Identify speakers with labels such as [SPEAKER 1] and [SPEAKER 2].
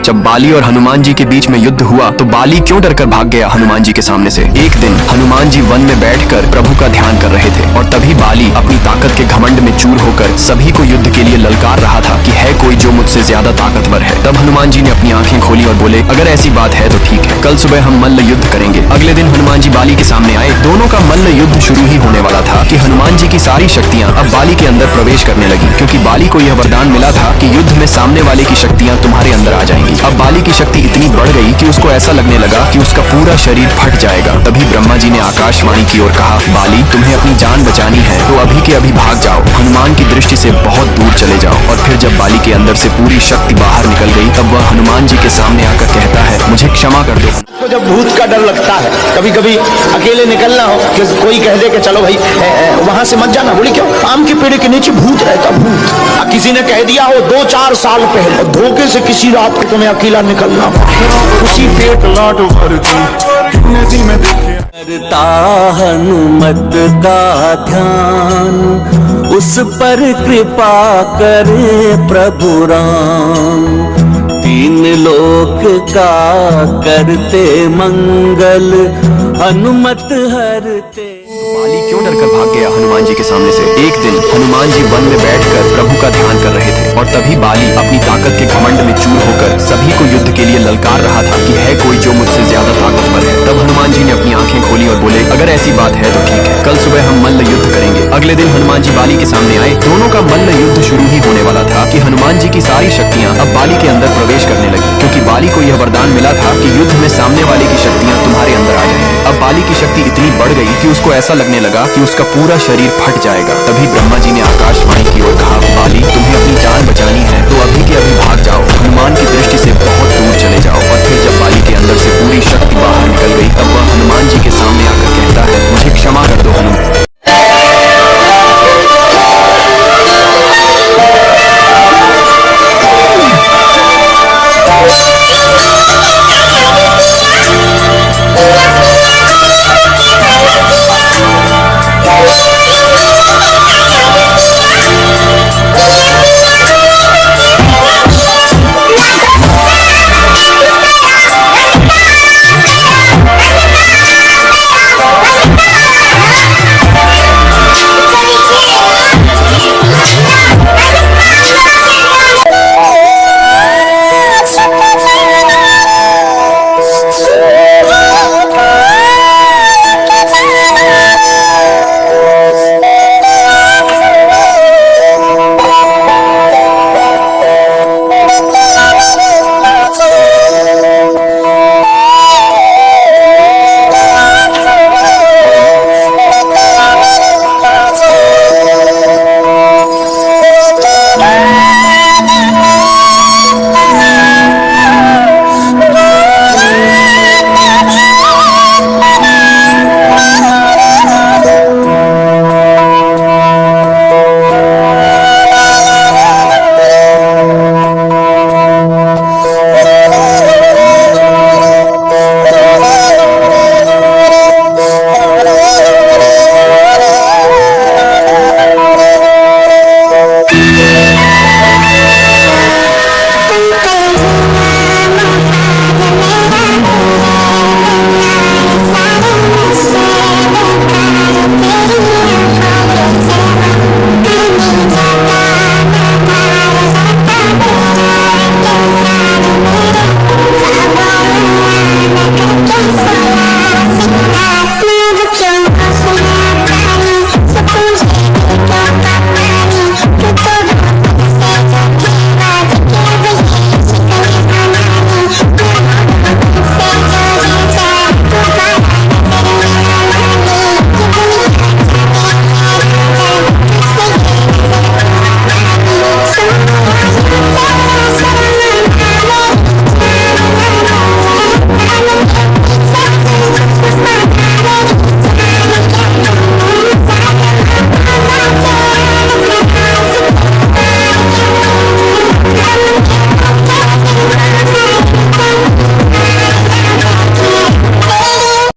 [SPEAKER 1] जब बाली और हनुमान जी के बीच में युद्ध हुआ तो बाली क्यों डरकर भाग गया हनुमान जी के सामने से। एक दिन हनुमान जी वन में बैठकर प्रभु का ध्यान कर रहे थे और तभी बाली अपनी ताकत के घमंड में चूर होकर सभी को युद्ध के लिए ललकार रहा था कि है कोई जो मुझसे ज्यादा ताकतवर है। तब हनुमान जी ने अपनी आंखें खोली और बोले, अगर ऐसी बात है तो ठीक है, कल सुबह हम मल्ल युद्ध करेंगे। अगले दिन हनुमान जी बाली के सामने आए। दोनों का मल्ल युद्ध शुरू ही होने वाला था कि हनुमान जी की सारी शक्तियां अब बाली के अंदर प्रवेश करने लगी, क्योंकि बाली को यह वरदान मिला था कि युद्ध में सामने वाले की शक्तियां तुम्हारे अंदर आ जाएंगी। अब बाली की शक्ति इतनी बढ़ गई कि उसको ऐसा लगने लगा कि उसका पूरा शरीर फट जाएगा। तभी ब्रह्मा जी ने आकाशवाणी की और कहा, बाली तुम्हें अपनी जान बचानी है तो अभी के अभी भाग जाओ, हनुमान की दृष्टि से बहुत दूर चले जाओ। और फिर जब बाली के अंदर से पूरी शक्ति बाहर निकल गई तब वह हनुमान जी के सामने आकर कहता है, मुझे क्षमा कर दो।
[SPEAKER 2] तो जब भूत का डर लगता है, कभी कभी अकेले निकलना हो कि कोई कह दे कि चलो भाई वहां से मत जाना, बोली क्यों, आम के पेड़ के नीचे भूत रहता, भूत। किसी ने कह दिया हो 2-4 साल पहले, धोखे से किसी रात को तुम्हें अकेला निकलना उसी पेट लौट
[SPEAKER 3] करता हनुमत का ध्यान, उस पर कृपा करे प्रभु राम। 3 लोक का करते मंगल, हनुमत हरते।
[SPEAKER 1] बाली क्यों डरकर भाग गया हनुमान जी के सामने से। एक दिन हनुमान जी वन में बैठकर प्रभु का ध्यान कर रहे थे और तभी बाली अपनी ताकत के घमंड में चूर होकर सभी को युद्ध के लिए ललकार रहा था कि है कोई जो मुझसे ज्यादा ताकतवर है। तब हनुमान जी ने अपनी आंखें खोली और बोले, अगर ऐसी बात है तो ठीक है, कल सुबह हम मल्ल युद्ध करेंगे। अगले दिन हनुमान जी बाली के सामने आए। दोनों का मल्ल युद्ध शुरू ही होने वाला था कि हनुमान जी की सारी शक्तियां अब बाली के अंदर प्रवेश करने लगी, क्योंकि बाली को यह वरदान मिला था कि युद्ध में सामने वाले की शक्तियां तुम्हारे अंदर आ जाएंगी। अब बाली की शक्ति इतनी बढ़ गई कि उसको ऐसा लगने लगा कि उसका पूरा शरीर फट जाएगा। तभी ब्रह्मा जी ने आकाशवाणी की और कहा, बाली तुम्हें अपनी जान बचानी है तो अभी के अभी भाग जाओ, हनुमान की दृष्टि से